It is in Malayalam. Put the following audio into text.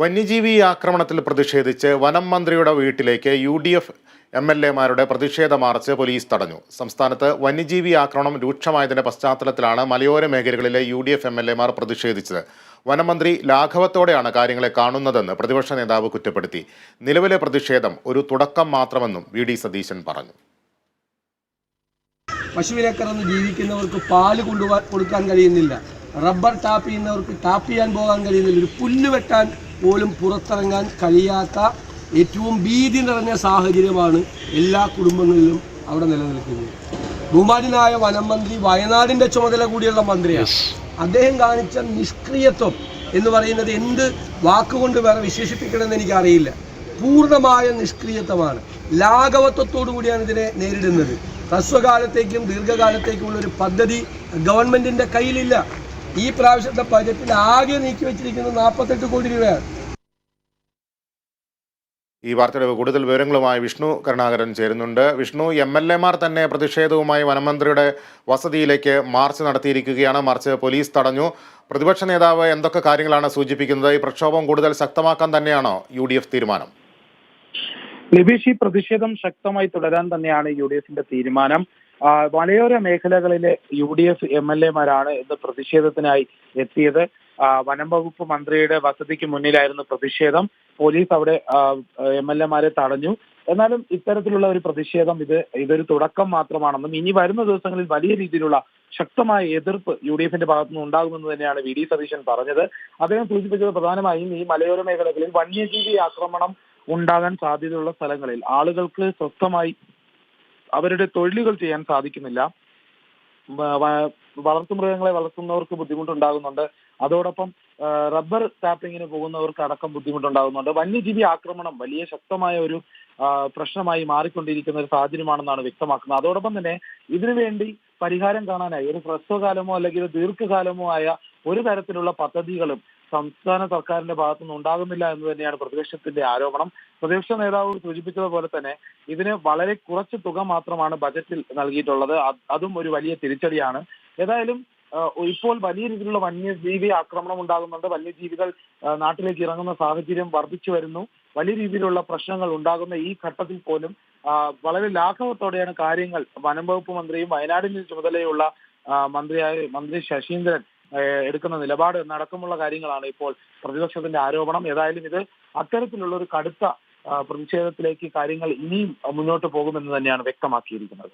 വന്യജീവി ആക്രമണത്തിൽ പ്രതിഷേധിച്ച് വനം മന്ത്രിയുടെ വീട്ടിലേക്ക് UDF MLA-മാരുടെ പ്രതിഷേധ മാർച്ച് പോലീസ് തടഞ്ഞു. സംസ്ഥാനത്ത് വന്യജീവി ആക്രമണം രൂക്ഷമായതിന്റെ പശ്ചാത്തലത്തിലാണ് മലയോര മേഖലകളിലെ UDF MLA-മാർ പ്രതിഷേധിച്ചത്. വനമന്ത്രി ലാഘവത്തോടെയാണ് കാര്യങ്ങളെ കാണുന്നതെന്ന് പ്രതിപക്ഷ നേതാവ് കുറ്റപ്പെടുത്തി. നിലവിലെ പ്രതിഷേധം ഒരു തുടക്കം മാത്രമെന്നും VD സതീശൻ പറഞ്ഞു. പശുവിനെ കറന്ന് ജീവിക്കുന്നവർക്ക് പാല് കൊടുക്കാൻ കഴിയുന്നില്ല, റബ്ബർ ടാപ്പ് ചെയ്യുന്നവർക്ക് ടാപ്പ് ചെയ്യാൻ പോകാൻ കഴിയുന്നില്ല, ഒരു പുല്ല് വെട്ടാൻ പോലും പുറത്തിറങ്ങാൻ കഴിയാത്ത ഏറ്റവും ഭീതി നിറഞ്ഞ സാഹചര്യമാണ് എല്ലാ കുടുംബങ്ങളിലും അവിടെ നിലനിൽക്കുന്നത്. ബഹുമാന്യനായ വനം മന്ത്രി വയനാടിൻ്റെ ചുമതല കൂടിയുള്ള മന്ത്രിയാണ്. അദ്ദേഹം കാണിച്ച നിഷ്ക്രിയത്വം എന്ന് പറയുന്നത് എന്ത് വാക്കുകൊണ്ട് വേറെ വിശേഷിപ്പിക്കണമെന്ന് എനിക്കറിയില്ല. പൂർണ്ണമായ നിഷ്ക്രിയത്വമാണ്, ലാഘവത്വത്തോടു കൂടിയാണ് ഇതിനെ നേരിടുന്നത്. ഹ്രസ്വകാലത്തേക്കും ദീർഘകാലത്തേക്കുമുള്ള ഒരു പദ്ധതി ഗവൺമെന്റിന്റെ കയ്യിലില്ല. ഈ പ്രാവശ്യത്തെ ബജറ്റിൽ ആകെ നീക്കി വെച്ചിരിക്കുന്നത് 48 കോടി രൂപയാണ്. ഈ വാർത്തയുടെ കൂടുതൽ വിവരങ്ങളുമായി വിഷ്ണു കരുണാകരൻ ചേരുന്നുണ്ട്. വിഷ്ണു, MLA-മാർ തന്നെ പ്രതിഷേധവുമായി വനമന്ത്രിയുടെ വസതിയിലേക്ക് മാർച്ച് നടത്തിയിരിക്കുകയാണ്. മാർച്ച് പോലീസ് തടഞ്ഞു. പ്രതിപക്ഷ നേതാവ് എന്തൊക്കെ കാര്യങ്ങളാണ് സൂചിപ്പിക്കുന്നത്? ഈ പ്രക്ഷോഭം കൂടുതൽ ശക്തമാക്കാൻ തന്നെയാണോ UDF തീരുമാനം? ലിബീഷ്, ഈ പ്രതിഷേധം ശക്തമായി തുടരാൻ തന്നെയാണ് UDF-ന്റെ തീരുമാനം. മലയോര മേഖലകളിലെ UDF MLA-മാരാണ് ഇന്ന് പ്രതിഷേധത്തിനായി എത്തിയത്. വനം വകുപ്പ് മന്ത്രിയുടെ വസതിക്ക് മുന്നിലായിരുന്നു പ്രതിഷേധം. പോലീസ് അവിടെ MLA-മാരെ തടഞ്ഞു. എന്നാലും ഇത്തരത്തിലുള്ള ഒരു പ്രതിഷേധം ഇതൊരു തുടക്കം മാത്രമാണെന്നും ഇനി വരുന്ന ദിവസങ്ങളിൽ വലിയ രീതിയിലുള്ള ശക്തമായ എതിർപ്പ് UDF-ന്റെ ഭാഗത്തുനിന്ന് ഉണ്ടാകുമെന്ന് തന്നെയാണ് VD സതീശൻ പറഞ്ഞത്. അദ്ദേഹം സൂചിപ്പിച്ചത് പ്രധാനമായും ഈ മലയോര മേഖലകളിൽ വന്യജീവി ആക്രമണം ഉണ്ടാകാൻ സാധ്യതയുള്ള സ്ഥലങ്ങളിൽ ആളുകൾക്ക് സ്വസ്ഥമായി അവരുടെ തൊഴിലുകൾ ചെയ്യാൻ സാധിക്കുന്നില്ല. വളർത്തുമൃഗങ്ങളെ വളർത്തുന്നവർക്ക് ബുദ്ധിമുട്ടുണ്ടാകുന്നുണ്ട്. അതോടൊപ്പം റബ്ബർ ടാപ്പിങ്ങിന് പോകുന്നവർക്ക് അടക്കം ബുദ്ധിമുട്ടുണ്ടാകുന്നുണ്ട്. വന്യജീവി ആക്രമണം വലിയ ശക്തമായ ഒരു പ്രശ്നമായി മാറിക്കൊണ്ടിരിക്കുന്ന ഒരു സാഹചര്യമാണെന്നാണ് വ്യക്തമാക്കുന്നത്. അതോടൊപ്പം തന്നെ ഇതിനുവേണ്ടി പരിഹാരം കാണാനായി ഒരു ഹ്രസ്വകാലമോ അല്ലെങ്കിൽ ദീർഘകാലമോ ആയ ഒരു തരത്തിലുള്ള പദ്ധതികളും സംസ്ഥാന സർക്കാരിന്റെ ഭാഗത്തുനിന്ന് ഉണ്ടാകുന്നില്ല എന്ന് തന്നെയാണ് പ്രതിപക്ഷത്തിന്റെ ആരോപണം. പ്രതിപക്ഷ നേതാവ് സൂചിപ്പിച്ചതുപോലെ തന്നെ ഇതിന് വളരെ കുറച്ച് തുക മാത്രമാണ് ബജറ്റിൽ നൽകിയിട്ടുള്ളത്. അതും ഒരു വലിയ തിരിച്ചടിയാണ്. ഏതായാലും ഇപ്പോൾ വലിയ രീതിയിലുള്ള വന്യജീവി ആക്രമണം ഉണ്ടാകുന്നുണ്ട്. വന്യജീവികൾ നാട്ടിലേക്ക് ഇറങ്ങുന്ന സാഹചര്യം വർദ്ധിച്ചു വരുന്നു. വലിയ രീതിയിലുള്ള പ്രശ്നങ്ങൾ ഉണ്ടാകുന്ന ഈ ഘട്ടത്തിൽ പോലും വളരെ ലാഘവത്തോടെയാണ് കാര്യങ്ങൾ വനം വകുപ്പ് മന്ത്രിയും വയനാടിന്റെ ചുമതലയുള്ള മന്ത്രി ശശീന്ദ്രൻ എടുക്കുന്ന നിലപാട് എന്നടക്കമുള്ള കാര്യങ്ങളാണ് ഇപ്പോൾ പ്രതിപക്ഷത്തിന്റെ ആരോപണം. ഏതായാലും ഇത് അത്തരത്തിലുള്ള ഒരു കടുത്ത പ്രതിഷേധത്തിലേക്ക് കാര്യങ്ങൾ ഇനിയും മുന്നോട്ട് പോകുമെന്ന് തന്നെയാണ് വ്യക്തമാക്കിയിരിക്കുന്നത്.